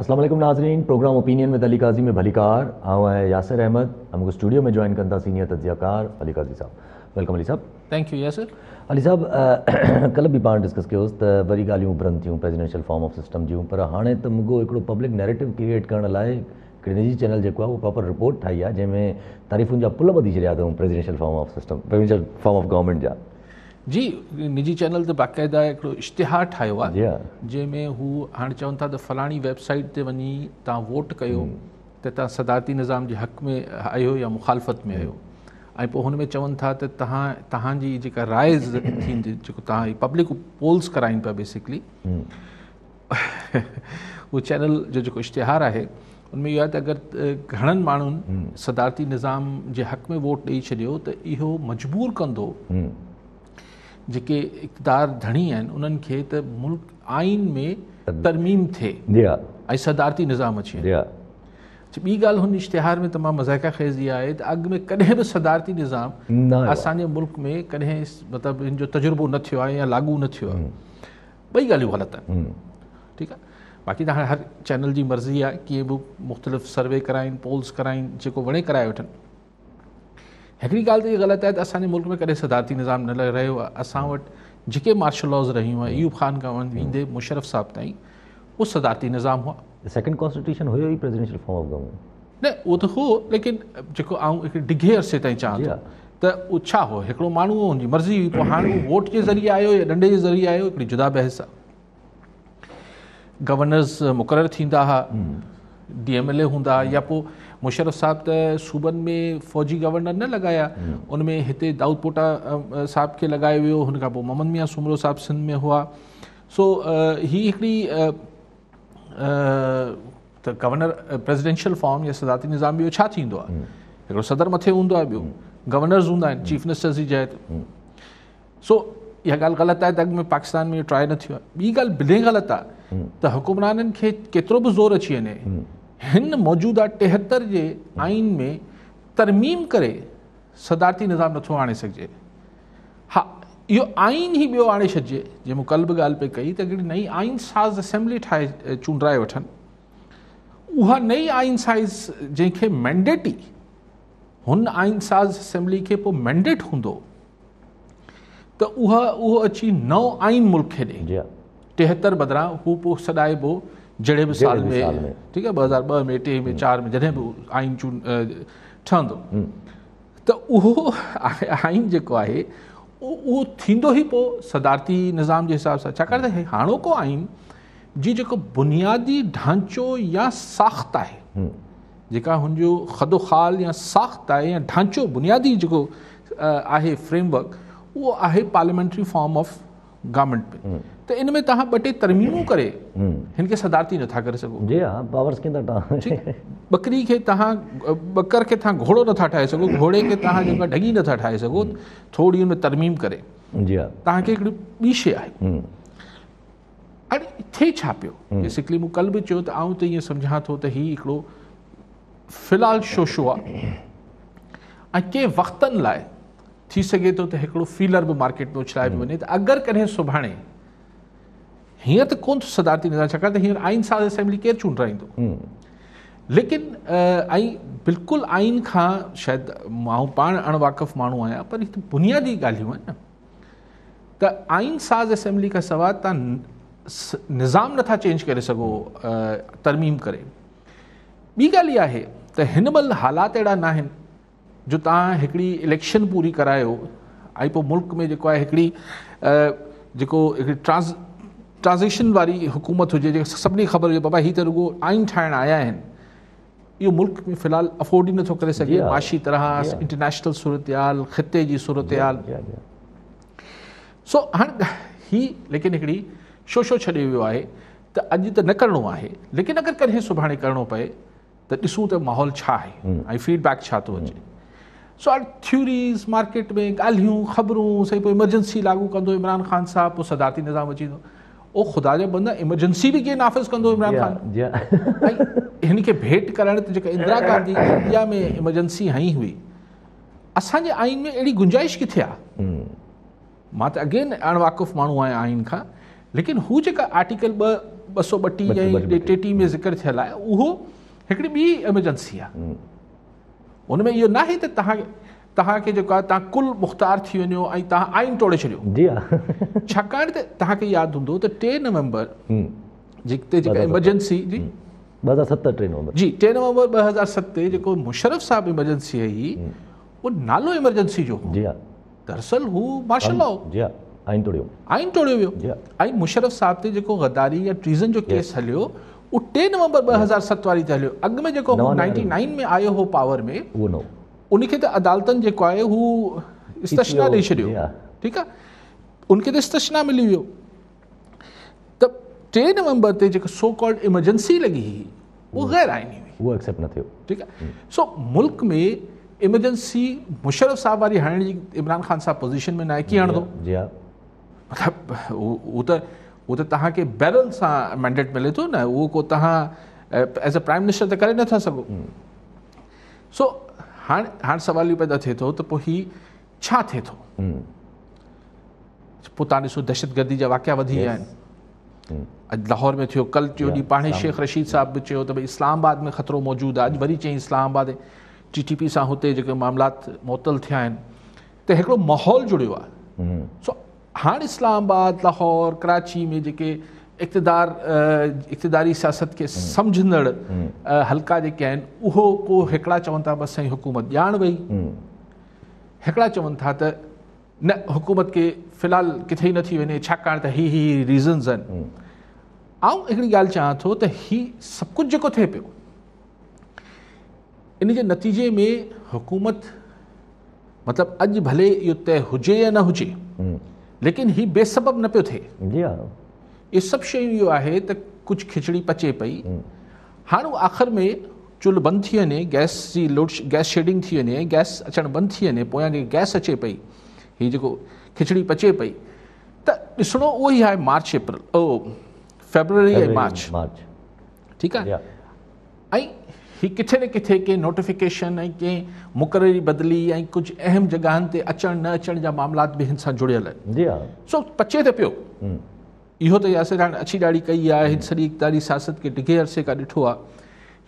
अस्सलाम वालेकुम नाज़रीन, प्रोग्राम ओपिनियन में अली काजी में भलीकार आऊं यासिर अहमद। हमको स्टूडियो में ज्वाइन कंदा सीनियर तज्जियाकार अली काजी साहब। वेलकम अली साहब। Thank you Yasir. अली साहब, कल भी पाण डिस्कस कयोसि त वरी ॻाल्हियूं उभरनि थियूं प्रेसिडेंशियल फॉर्म ऑफ सिस्टम जूं, पर हाणे त मुगो हिकिड़ो पब्लिक नैरेटिव क्रिएट करण लाइ हिकिड़े निजी चैनल जेको आहे उहो प्रॉपर रिपोर्ट ठाही आहे जंहिंमें तारीफ़ुनि जा पुल ॿधी छॾिया अथऊं presidential form of system, presidential form of government जा। जी, निजी चैनल ते बाक़ाइदा हिकिड़ो इश्तिहार ठाहियो आहे जी हा, जंहिंमें हू हाणे चवनि था त फलाणी वेबसाइट ते वञी तव्हां वोट कयो त तव्हां सदारती निज़ाम जे हक़ में आहियो या मुखालफ़त में आहियो, ऐं पोइ हुन में चवनि था त तव्हांजी जेका राय थींदी, जेको तव्हां पब्लिक पोल्स कराइनि पिया बेसिकली, उहो चैनल जो जेको इश्तिहार आहे उनमें इहो आहे त अगरि घणनि माण्हुनि सदारती निज़ाम जे हक़ में वोट ॾेई छॾियो त इहो मजबूर कंदो जेके इक़्तिदार धणी आहिनि उन्हनि खे त मुल्क आइन में तरमीम थिए ऐं सदारती निज़ाम अची वञे। ॿी ॻाल्हि हुन इश्तिहार में तमामु मज़ाइका ख़ेज़ इहा आहे त अॻु में कॾहिं बि सदारती निज़ाम असांजे मुल्क में कॾहिं मतिलबु हिन जो तजुर्बो न थियो आहे या लागू न थियो आहे। ॿई ॻाल्हियूं ग़लति आहिनि, ठीकु आहे। बाक़ी त हाणे हर चैनल जी मर्ज़ी आहे कीअं बि मुख़्तलिफ़ सर्वे कराइनि, पोल्स कराइनि, जेको वणे कराए वठनि। हिकिड़ी ॻाल्हि त इहा ग़लति आहे त असांजे मुल्क में कॾहिं सदारती निज़ाम न रहियो आहे। असां वटि जेके मार्शल लॉज़ रहियूं आहे अयूब ख़ान खां वेंदे मुशर्रफ साहब ताईं उहो सदारती निज़ाम हुआ। सेकंड कॉन्स्टिट्यूशन हुयो ई प्रेसिडेंशियल फॉर्म ऑफ गवर्नमेंट न, उहो त हो, लेकिन जेको आऊं हिकिड़े डिघे अरसे ताईं चवां थो त उहो छा हो, हिकिड़ो माण्हू हो, हुनजी मर्ज़ी हुई। पोइ हाणे उहो वोट जे ज़रिए आयो या डंडे जे ज़रिए आयो, हिकिड़ी जुदा बहस आहे। गवर्नर्स मुक़ररु थींदा हुआ, DMLA हूंदा, या पोइ मुशर्रफ साहब त सूबनि में फ़ौजी गवर्नर न लॻाया, उनमें हिते दाऊद पोटा साहब खे लॻायो वियो, हुन खां पोइ मोहम्मद मियां सुमरो साहब सिंध में हुआ। सो ही हिकिड़ी त गवर्नर प्रेसिडेंशियल फॉर्म या सदारती निज़ाम ॿियो छा थींदो आहे, हिकिड़ो सदर मथे हूंदो आहे, ॿियो गवर्नर्स हूंदा आहिनि, चीफ मिनिस्टर्स जी जाइ ते। सो इहा ॻाल्हि ग़लति आहे त अॻु में पाकिस्तान में इहो ट्राए न थियो आहे। ॿी ॻाल्हि बिले ग़लति आहे त हुकुमराननि खे केतिरो बि ज़ोर अची वञे, हिन मौजूदा 73 जे आइन में तरमीम करे सदारती निज़ाम नथो आणे सघिजे। हा, इहो आइन ई ॿियो आणे छॾिजे, जंहिं मूं कल्ह बि ॻाल्हि पे कई त हिकिड़ी नई आइन साज़ असेंबली ठाहे चूंडाए वठनि। उहा नई आइन साज़ जंहिंखे मैंडेट ई हुन आइन साज़ असेंबली खे पोइ मैंडेट हूंदो त उहो अची नओं आइन मुल्क खे ॾे। 73 बदिरां हू पोइ सॾाइबो जहिड़े बि साल में, ठीकु आहे, 2002 में, 3 में, 4 में, जॾहिं बि आइन ठहंदो त उहो आइन जेको आहे उहो थींदो ई पोइ सदारती निज़ाम जे हिसाब सां। छाकाणि त हाणोको आइन जी जेको बुनियादी ढांचो या साख़्त आहे, जेका हुनजो ख़दोख़ाल या साख़्त आहे या ढांचो बुनियादी जेको आहे फ्रेमवर्क, उहो आहे पार्लियामेंट्री फॉर्म ऑफ गवर्नमेंट में। त इन में तव्हां 2 टे तरमीमूं करे हिन खे सदारती नथा करे सघो। जी हा, पावर्स कीअं बकरी खे तव्हां, बकर खे तव्हां घोड़ो नथा ठाहे सघो, घोड़े खे तव्हां जेका ढगी नथा ठाहे सघो, थोरी हुन में तरमीम करे। जी हा, तव्हांखे हिकिड़ी ॿी शइ आहे। हाणे थिए छा पियो, बेसिकली मूं कल्ह बि चयो त आऊं त ईअं सम्झां थो त हीउ हिकिड़ो फ़िलहाल शोशो आहे, ऐं कंहिं वक़्तनि लाइ थी सघे थो त हिकिड़ो फीलर बि मार्केट में उछलाए बि वञे त अगरि कॾहिं सुभाणे हीअं त कोन सदारती निज़ाम, छाकाणि त हींअर आइन साज़ असेंबली केरु चूंडाईंदो, लेकिन ऐं बिल्कुलु आइन खां शायदि मां पाण अणवाक़िफ़ माण्हू आहियां, पर हिते बुनियादी ॻाल्हियूं आहिनि न। त आइन साज़ असेंबली खां सवाइ तव्हां निज़ाम नथा चेंज करे सघो तरमीम करे। ॿी ॻाल्हि इहा आहे त हिन महिल हालात अहिड़ा न आहिनि जो तव्हां हिकिड़ी इलेक्शन पूरी करायो ऐं पोइ मुल्क में जेको आहे हिकिड़ी जेको हिकिड़ी ट्रांज़िशन वारी हुकूमत हुजे, जेके सभिनी ख़बर हुजे बाबा हीअ त रुॻो आइन ठाहिण आया आहिनि, इहो मुल्क में फ़िलहाल अफोर्ड ई नथो करे सघे, माशी तरह, इंटरनेशनल सूरतहाल, ख़िते जी सूरतहाल। सो हाणे ही लेकिन हिकिड़ी शोशो छॾे वियो आहे त अॼु त न करिणो आहे, लेकिन अगरि कॾहिं सुभाणे करिणो पए त ॾिसूं त माहौल छा आहे ऐं फीडबैक छा थो अचे। सो हाणे थ्यूरीज़ मार्केट में ॻाल्हियूं ख़बरूं, सही पोइ इमरजेंसी लागू कंदो इमरान ख़ान साहब, पोइ सदारती निज़ाम अची वेंदो। ओ ख़ुदा जा बंदा, इमरजेंसी बि कीअं नाफ़िज़ कंदो इमरान ख़ान? ऐं हिन खे भेट करण ते जेका इंदिरा गांधी इंडिया में इमरजेंसी हई हुई, असांजे आइन में अहिड़ी गुंजाइश किथे आहे? मां त अगेन अणवाक़िफ़ माण्हू आहियां आइन खां, लेकिन हू जेका आर्टिकल 232 ऐं 33 में ज़िक्र थियल आहे, उहो हिकिड़ी ॿी एमरजेंसी आहे। उन में इहो न आहे त तव्हांखे जेको आहे तव्हां कुल मुख़्तार थी वञो ऐं तव्हां आइन तोड़े छॾियो। जी हा। छाकाणि त तव्हांखे यादि हूंदो त 3 नवंबर जिते जेका एमरजेंसी जी 2007 3 नवंबर जी 3 नवंबर 2007 जेको मुशर्रफ साहब एमरजेंसी आई, उहो नालो एमरजेंसी जो हो। जी हा। दरअसल हू मार्शल लॉ जी हा, आइन तोड़ियो वियो। जी हा। ऐं मुशर्रफ साहब ते जेको गद्दारी या ट्रीज़न जो केस हलियो, उहो 3 नवंबर 2007 वारी ते हलियो। अॻु में जेको 99 में आयो हो पावर में, उहो न उनखे त अदालतनि जेको आहे हू इस्तशना ॾेई छॾियो। ठीकु आहे, उनखे त इस्तशना मिली वियो। त 3 नवंबर ते जेको सो कॉल्ड इमरजेंसी लॻी हुई, उहो गैर आइनी हुई, उहो एक्सेप्ट न थियो। ठीकु आहे। सो मुल्क में इमरजेंसी मुशर्रफ साहब वारी हणण जी इमरान ख़ान साहब पोज़ीशन में न आहे, कीअं हणंदो? जी हा। मतिलबु उहो त तव्हांखे बैरल सां मैंडेट मिले थो न, उहो को तव्हां एज़ अ प्राइम मिनिस्टर त करे नथा सघो। सो हाणे सवाल इहो पैदा थिए थो त पोइ ही छा थिए थो? पोइ तव्हां ॾिसो दहशतगर्दी जा वाक़िया वधी विया आहिनि। अॼु लाहौर में थियो, कल्ह टियों ॾींहुं पाणे शेख रशीद साहब बि चयो त भई इस्लामाबाद में ख़तरो मौजूदु आहे। अॼु वरी चई इस्लामाबाद TTP सां हुते जेके मामलात मुअतल थिया आहिनि, त हिकिड़ो माहौल जुड़ियो आहे। सो हाणे इस्लामाबाद, लाहौर, कराची में जेके इक़्तिदारी सियासत खे सम्झंदड़ हल्का जेके आहिनि, उहो को हिकिड़ा चवनि था बसि साईं हुकूमत ॼाण वई, हिकिड़ा चवनि था त न हुकूमत खे फ़िलहाल किथे ई नथी वञे, छाकाणि त ही रीज़न्स आहिनि। आउं हिकिड़ी ॻाल्हि चाहियां थो त ही सभु कुझु जेको थिए पियो, इन जे नतीजे में हुकूमत मतिलबु अॼु भले इहो तय हुजे या न हुजे, लेकिन ही बेसबब न पियो थिए। जी हा। इहे सभु शयूं इहो आहे त कुझु खिचड़ी पचे पई, हाणे आख़िर में चुल्ह बंदि थी वञे, गैस शेडिंग थी वञे, गैस अचणु बंदि थी वञे, पोयां जेकी गैस अचे पई, हीअ जेको खिचड़ी पचे पई, त ॾिसणो उहो ई आहे मार्च अप्रैल फेबरवरी ऐं मार्च। ठीकु आहे। ऐं ही किथे न किथे कंहिं नोटिफिकेशन ऐं कंहिं मुक़ररी बदिली ऐं कुझु अहम जॻहनि ते अचण न अचण जा मामलात बि हिन सां जुड़ियल आहिनि। जी हा। सो पचे त पियो, इहो त यासिर हाणे अछी ॾाढ़ी कई आहे, हिन सॼी इक़्तिदारी सियासत खे ढिघे अरसे खां ॾिठो आहे,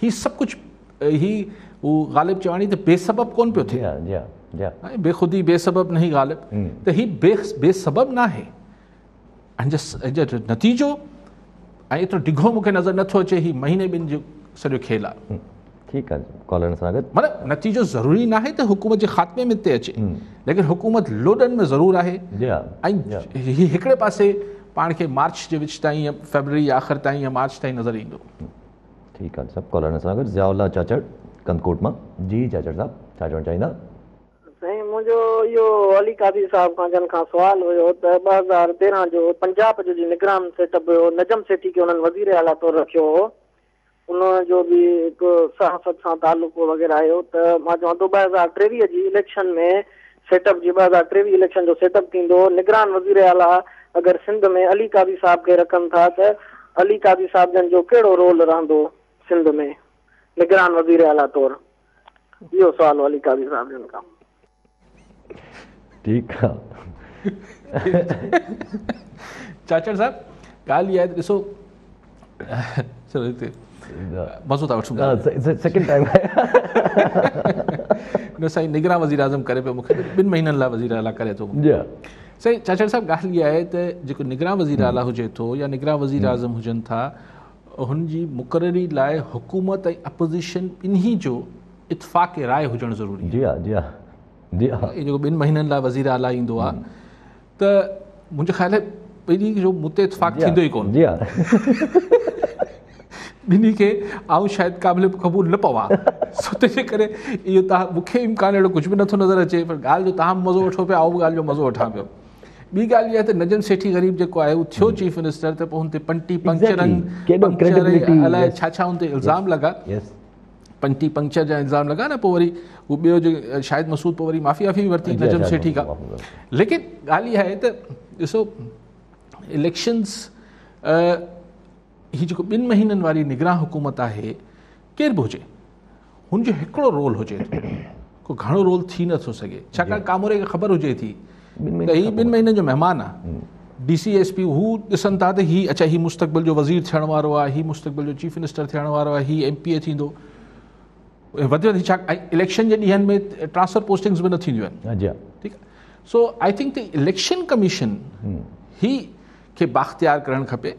ही सभु कुझु ही उहो ग़ालिब चवाणी त बेसबब कोन पियो थिए, ऐं बेख़ुदी बेसबब नहीं ग़ालिब, त ही बेसबब न आहे। जो नतीजो ऐं एतिरो ढिघो मूंखे नज़र नथो अचे, ही महीने ॿिनि जो सॼो खेल आहे। ठीकु आहे, कॉलर सां गॾु मतिलबु नतीजो ज़रूरी न आहे त हुकूमत जे ख़ात्मे में ते अचे, लेकिन हुकूमत लोडनि में ज़रूरु आहे। ऐं ही हिकिड़े पासे पाण खे मार्च जे विच ताईं या फेबरवरी आख़िर ताईं या मार्च ताईं नज़र ईंदो। ठीकु आहे, सभु कॉलर सां गॾु ज़ियाउल्ला चाचड़ कंदकोट मां। जी चाचड़ साहब, छा चवणु चाहींदा? साईं, मुंहिंजो इहो अली कादी साहब खां जन खां सुवाल हुयो त 2013 जो पंजाब जो निगरान सेटअप हुयो, नजम सेठी खे हुननि वज़ीर आला तौरु रखियो हो, उनजो बि हिकु सहाफ़त सां तालुक़ु वग़ैरह आयो, त मां चवां थो 2023 जी इलेक्शन में सेटअप जी 2023 इलेक्शन जो सेटअप थींदो, निगरान वज़ीर आला अगरि सिंध में अली कादी साहब खे रखनि था, त अली कादी साहब जन जो कहिड़ो रोल रहंदो सिंध में निगरान वज़ीर आला तौरु? इहो सुवाल हो अली कादी साहब जन खां। ठीकु आहे चाचड़ साहब, ॻाल्हि इहा आहे त ॾिसो मज़ो था वठूं, सेकेंड टाइम न साईं निगरान वज़ीर आज़म करे पियो, मूंखे 2 महीननि लाइ वज़ीर आला करे थो। साईं चाचड़ साहब, ॻाल्हि इहा आहे त जेको निगरान वज़ीर आला हुजे थो या निगरान वज़ीर आज़म हुजनि था, हुनजी मुक़ररी लाइ हुकूमत ऐं अपोज़िशन ॿिन्ही जो इतफ़ाक़ राय हुजणु ज़रूरी। जी हा, जी हा, जी हा। जेको 2 महीननि लाइ वज़ीर आला ईंदो आहे, त मुंहिंजे ख़्याल आहे ॿिन्ही जो मूं ते इतफ़ाक़ थींदो ई कोन। जी हा। ॿिन्ही खे आऊं शायदि क़ाबिल क़बूल न पवां, सो तंहिंजे करे इहो तव्हां मूंखे इम्कान अहिड़ो कुझु बि नथो नज़र अचे, पर ॻाल्हि जो तव्हां मज़ो वठो पिया, आऊं ॻाल्हि जो मज़ो वठां पियो। ॿी ॻाल्हि इहा आहे त नजम सेठी ग़रीब जेको आहे उहो थियो चीफ मिनिस्टर, त पोइ हुन ते पंक्ति पंक्चर अलाए छा छा हुन ते इल्ज़ाम लॻा, पंक्ति पंक्चर जा इल्ज़ाम लॻा न, पोइ वरी हू ॿियो जो शाहिद मसूद पोइ वरी माफ़ी वाफ़ी वरिती नजम सेठी खां। लेकिन ॻाल्हि इहा आहे त ॾिसो इलेक्शन्स हीअ जेको 2 महीननि वारी निगरान हुकूमत आहे, केरु बि हुजे हुनजो हिकिड़ो रोल हुजे, को घणो रोल थी नथो सघे, छाकाणि कामोरे खे ख़बर हुजे थी त हीअ 2 महीननि जो महिमान आहे, DCSP हू ॾिसनि था त ही अच्छा ही मुस्तक़बिल जो वज़ीर थियण वारो आहे, ही मुस्तक़बिल जो चीफ मिनिस्टर थियण वारो आहे, ही MPA थींदो, वधि वधि छा इलेक्शन जे ॾींहंनि में ट्रांसफर पोस्टिंग्स बि न थींदियूं आहिनि। ठीकु आहे, so I think the election commission ही खे बाख़्तियार करणु खपे,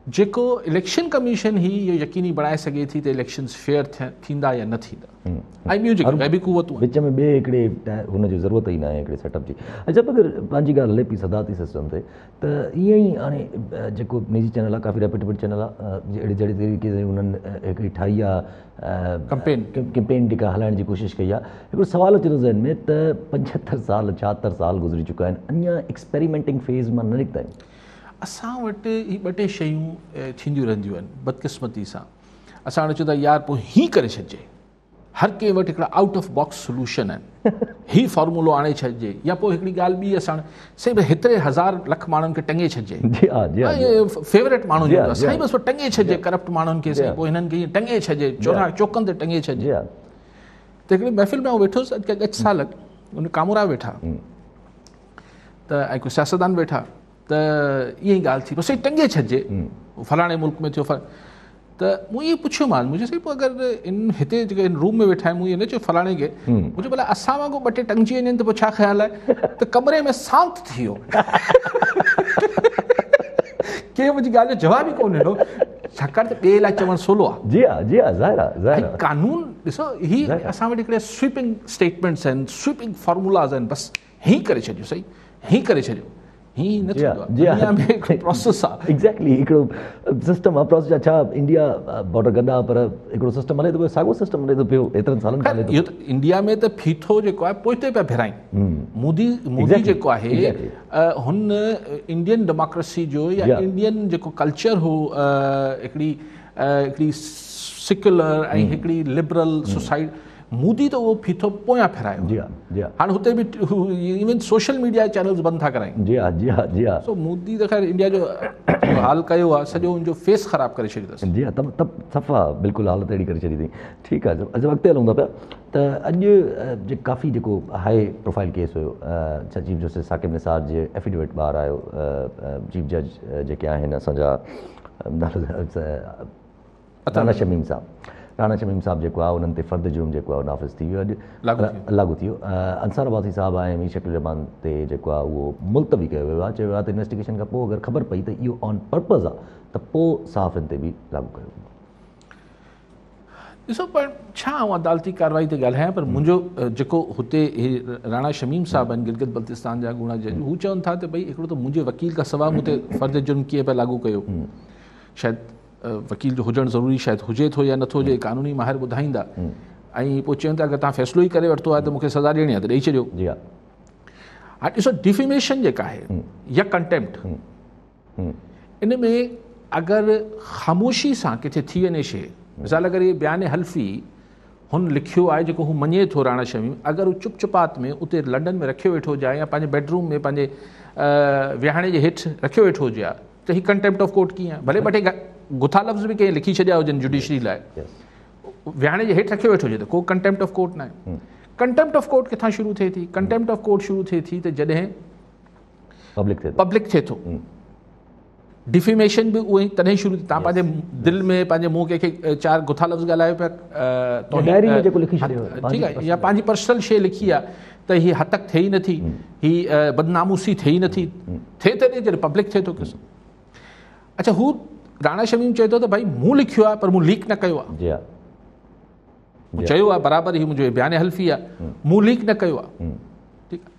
जेको इलेक्शन कमीशन ही इहो यकीनी बणाए सघे थी त इलेक्शन्स फेयर थींदा या न थींदा। ऐं ॿियूं जेके ॿिया बि क़ुवतूं विच में ॿिए हिकिड़े हुनजी ज़रूरत ई न आहे हिकिड़े सेटअप जी। अच्छा, अगरि पंहिंजी ॻाल्हि हले पई सदाती सिस्टम ते, त ईअं ई हाणे जेको निजी चैनल आहे, काफ़ी रेप्यूटेबल चैनल आहे, जहिड़ी तरीक़े सां उन्हनि हिकिड़ी ठाही आहे कैंपेन जेका हलाइण जी कोशिशि कई आहे, हिकिड़ो सुवाल अचे थो ज़हन में त 75 साल 76 साल गुज़री चुका आहिनि, अञा एक्सपेरिमेंटिंग फेज़ मां न निकिता आहिनि। असां वटि ही ॿ टे शयूं थींदियूं रहंदियूं आहिनि बदकिस्मती सां। असां हाणे चऊं था यार पोइ हीअं करे छॾिजे, हर कंहिं वटि हिकिड़ा आउट ऑफ बॉक्स सोल्यूशन आहिनि, ही फॉर्मूलो आणे छॾिजे, या पोइ हिकिड़ी ॻाल्हि ॿी असां साईं हेतिरे हज़ार लख माण्हुनि खे टंगे छॾिजे, फेवरेट माण्हू जो साईं बसि टंगे छॾिजे, करप्ट माण्हुनि खे साईं पोइ हिननि खे ईअं टंगे छॾिजे, चौकनि ते टंगे छॾिजे। त हिकिड़ी महफ़िल में वेठुसि अॼु 8 साल, उन कामूरा वेठा त ऐं कोई सियासतदान वेठा, त ईअं ई ॻाल्हि थी, पोइ साईं टंगे छॾिजे, फलाणे मुल्क में थियो त मूं इहो पुछियोमांसि, मुंहिंजो साईं पोइ अगरि इन हिते जेके इन रूम में वेठा आहिनि, मूं इहो न चयो फलाणे खे, मुंहिंजो भला असां वांगुरु 2 टे टंगजी वञनि त पोइ छा ख़्यालु आहे, त कमरे में शांति थी वियो, कंहिं मुंहिंजी ॻाल्हि जो जवाबु ई कोन ॾिनो, छाकाणि त ॿिए लाइ चवणु सवलो आहे। जी हा, जी हा, ज़ाहिर आहे। कानून ॾिसो, ही असां वटि हिकिड़े स्वीपिंग स्टेटमेंट्स आहिनि, स्वीपिंग फॉर्मूलाज़ आहिनि, बसि हीअं करे छॾियो, सही हीअं करे छॾियो, हीअं न थींदो आहे, दुनिया में हिकिड़ो प्रोसेस आहे। एग्ज़ैक्टली, हिकिड़ो सिस्टम आहे, प्रोसेस आहे। छा इंडिया बॉर्डर गॾु आहे, पर हिकिड़ो सिस्टम हले थो पियो, साॻियो सिस्टम हले थो पियो एतिरनि सालनि खां। इहो त इंडिया में त फीथो जेको आहे पोइते पिया भिराइनि। मोदी जेको आहे हुन इंडियन डेमोक्रेसी जो या इंडियन जेको कल्चर हो, हिकिड़ी सिक्युलर ऐं हिकिड़ी लिबरल सोसाइटी, मोदी त उहो फीथो पोयां फिरायो। जी हा, जी हा। हाणे हुते बि इवन सोशल मीडिया चैनल्स बंदि था कराइनि। जी हा, जी हा, जी हा। सो मोदी त ख़ैर इंडिया जो हाल कयो आहे, सॼो हुनजो फेस ख़राबु करे छॾियो अथसि। जी हा, तब सफ़ा बिल्कुलु हालत अहिड़ी करे छॾी अथई। ठीकु आहे, अॼु अॻिते हलूं था पिया त अॼु काफ़ी जेको हाई प्रोफाइल केस हुयो, चीफ जस्टिस साकिब निसार जे एफिडेविट ॿाहिरि आयो, चीफ जज जेके आहिनि असांजा राणा शमीम साहब जेको आहे, उन्हनि ते फ़र्द जुर्म जेको आहे नाफ़िज़ थी वियो, अॼु लागू थी वियो। अंसार अब्बासी साहब ऐं मीर शकील रहमान ते जेको आहे उहो मुलतवी कयो वियो आहे, चयो वियो आहे त इन्वेस्टिगेशन खां पोइ अगरि ख़बर पई त इहो ऑन पर्पज़ आहे त पोइ सहाफ़ियुनि ते बि लागू कयो। ॾिसो, पर छा आउं अदालती कार्रवाई ते ॻाल्हायां, पर मुंहिंजो जेको हुते राणा शमीम साहब आहिनि गिलगित बल्तिस्तान जा ॻूणा जज, हू चवनि था त भई हिकिड़ो त मुंहिंजे वकील खां सवाइ मूं ते फ़र्द जुर्म कीअं पिया लागू कयो, शायदि वकील जो हुजणु ज़रूरी शायदि हुजे थो या नथो हुजे, कानूनी माहिर ॿुधाईंदा, ऐं पोइ चवनि था अगरि तव्हां फ़ैसिलो ई करे वरितो आहे त मूंखे सज़ा ॾियणी आहे त ॾेई छॾियो। जी हा। हाणे ॾिसो, डिफेमेशन जेका आहे या कंटेम्प्ट, इन में अगरि ख़ामोशी सां किथे थी वञे शइ, मिसाल अगरि इहे बयान हल्फ़ी हुन लिखियो आहे जेको हू मञे थो राणा शमीम, अगरि हू चुपचापात में उते लंडन में रखियो वेठो हुजे या पंहिंजे बेडरूम में पंहिंजे विहाणे जे हेठि रखियो वेठो हुजे, त ही कंटेम्प्ट ऑफ कोर्ट कीअं आहे? भले 2 टे गुथा लफ़्ज़ बि कंहिं लिखी छॾिया हुजनि जुडिशरी लाइ, विहाणे जे हेठि रखियो वेठो हुजे त को कंटेम्प्ट ऑफ कोर्ट न आहे। कंटेम्प्ट ऑफ कोर्ट किथां शुरू थिए थी? कंटेम्प्ट ऑफ कोर्ट शुरू थिए थी त जॾहिं पब्लिक थिए थो। डिफेमेशन बि उहो ई तॾहिं शुरू थी, तव्हां पंहिंजे दिलि में पंहिंजे मुंहुं कंहिंखे 4 गुथा लफ़्ज़ ॻाल्हायो पिया, ठीकु आहे, या पंहिंजी पर्सनल शइ लिखी आहे त हीअ हद तक थिए ई नथी, हीअ बदनामूसी थिए ई नथी, थिए त जॾहिं पब्लिक थिए थो किस्म। अच्छा, हू राणा शमीम चए थो त भई मूं लिखियो आहे पर मूं लीक न कयो आहे। चयो आहे बराबरि, हीअ मुंहिंजो बयान हल्फ़ी आहे, मूं लीक न कयो आहे। ठीकु आहे,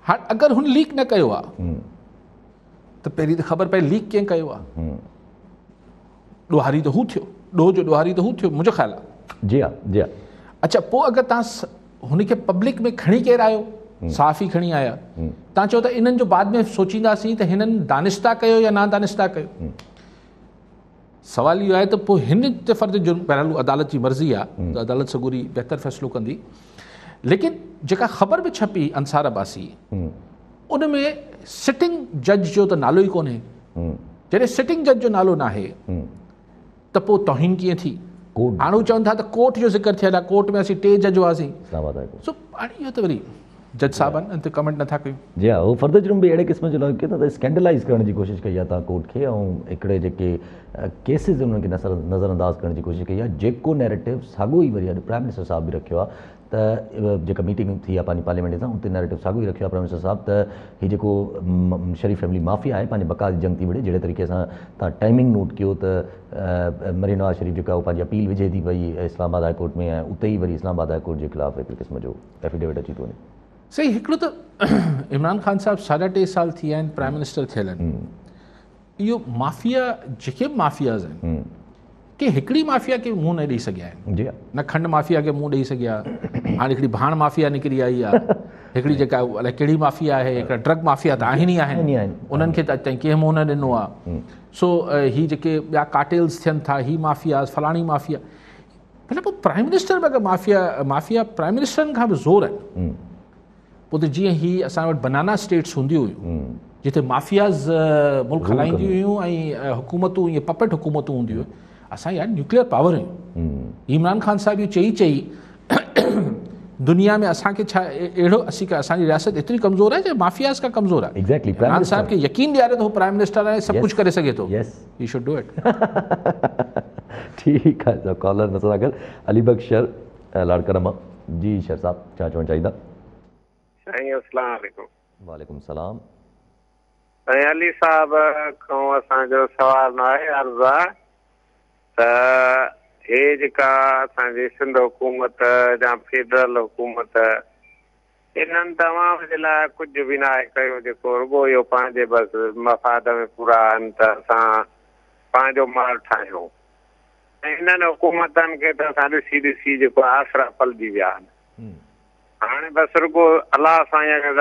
हाणे अगरि हुन लीक न कयो आहे त पहिरीं त ख़बर पए लीक कीअं कयो आहे। ॾोहारी त हू थियो, ॾोह जो ॾोहारी त हू थियो, मुंहिंजो ख़्यालु आहे। जी हा, जी हा। अच्छा, पोइ अगरि तव्हां हुनखे पब्लिक में खणी केरु आयो, साफ़ी खणी आया, तव्हां चओ त इन्हनि जो बाद में सोचींदासीं त हिननि दानिस्ता कयो या न दानिस्ता कयो। सवाल इहो आहे त पोइ हिन ते फ़र्द जुर्म, बहरहाल अदालत जी मर्ज़ी आहे त अदालत सगुरी बहितर फ़ैसिलो कंदी, लेकिन जेका ख़बर बि छपी अंसार अब्बासी, उन में सिटिंग जज जो त नालो ई कोन्हे। जॾहिं सिटिंग जज जो नालो न आहे त पोइ तौहीन कीअं थी? हाणे हू चवनि था त कोर्ट जो ज़िक्र थियल आहे, कोर्ट में असीं 3 जज हुआसीं। सो हाणे इहो त वरी जज साहबनि ते कमेंट नथा कयूं। जी हाँ, वो फर्दर जुर्म भी अहिड़े क़िस्म जो लॻे थो त स्कैंडलाइज़ करण जी कोशिशि कई आहे तव्हां कोर्ट खे, ऐं हिकिड़े जेके केसिस उन्हनि खे नज़रअंदाज़ करण जी कोशिशि कई आहे। जेको नैरेटिव साॻियो ई वरी अॼु प्राइम मिनिस्टर साहिब बि रखियो आहे त जेका मीटिंग थी आहे पंहिंजी पार्लियामेंट सां, उते नैरेटिव साॻियो ई रखियो आहे प्राइम मिनिस्टर साहिब त हीउ जेको शरीफ फैमिली माफ़िया आहे पंहिंजे बका जी जंग थी विढ़े। जहिड़े तरीक़े सां तव्हां टाइमिंग नोट कयो त मरीम नवाज़ शरीफ जेका पंहिंजी अपील विझे थी पई इस्लामाबाद हाई कोर्ट में, ऐं उते ई वरी इस्लामाबाद हाई कोर्ट जे ख़िलाफ़ु हिकिड़े क़िस्म जो एफिडेविट अची थो वञे। सही, हिकिड़ो त इमरान ख़ान साहिब 3.5 साल थी विया आहिनि प्राइम मिनिस्टर थियल आहिनि। इहो माफ़िया जेके बि माफ़ियाज़ आहिनि कि हिकिड़ी माफ़िया खे मुंहुं न ॾेई सघिया आहिनि। जी न खंड माफ़िया खे मुंहुं ॾेई सघिया, हाणे हिकिड़ी भाण माफ़िया निकिरी आई आहे, हिकिड़ी जेका अलाए कहिड़ी माफ़िया आहे, हिकिड़ा ड्रग माफ़िया त आहिनि ई आहिनि, उन्हनि खे त अॼु ताईं कंहिं मुंहुं न ॾिनो आहे। सो ही जेके ॿिया कार्टेल्स थियनि था, ही माफ़िया फलाणी माफ़िया, भले पोइ प्राइम मिनिस्टर बि अगरि माफ़िया प्राइम मिनिस्टरनि खां बि ज़ोर आहिनि। पोइ त जीअं ही असां वटि बनाना स्टेट्स हूंदियूं हुयूं जिते माफ़ियाज़ मुल्क हलाईंदियूं हुयूं ऐं हुकूमतूं ईअं पपेट हुकूमतूं हूंदियूं हुयूं, असां यार न्यूक्लियर पावर आहियूं। इमरान ख़ान साहिब इहो चई दुनिया में असांखे छा अहिड़ो असांजी रियासत एतिरी कमज़ोर आहे जो माफ़ियाज़ खां कमज़ोर आहे। Exactly, इमरान साहिब खे यकीन ॾियारे त हू प्राइम मिनिस्टर आहे, सभु कुझु करे सघे थो। He should do it. ठीकु आहे। कॉलर नज़र अगरि अली बख्शर लाड़काना मां। जी शर साहब, छा चवणु चाहींदा? साईं अस्सलाम वालेकुम। वालेकुम सलाम। साईं अली साहब खां असांजो सवाल न आहे, अर्ज़ु आहे त हे जेका असांजी सिंध हुकूमत या फेडरल हुकूमत, इन्हनि तमाम जे लाइ कुझु बि न आहे कयो, जेको रुॻो इहो पंहिंजे बसि मफ़ाद में पूरा आहिनि त असां पंहिंजो माल ठाहियूं। ऐं इन्हनि हुकूमतनि खे त असां ॾिसी ॾिसी जेको आसरा पलिजी विया आहिनि। हाणे बसि रुॻो अलाह साईं खे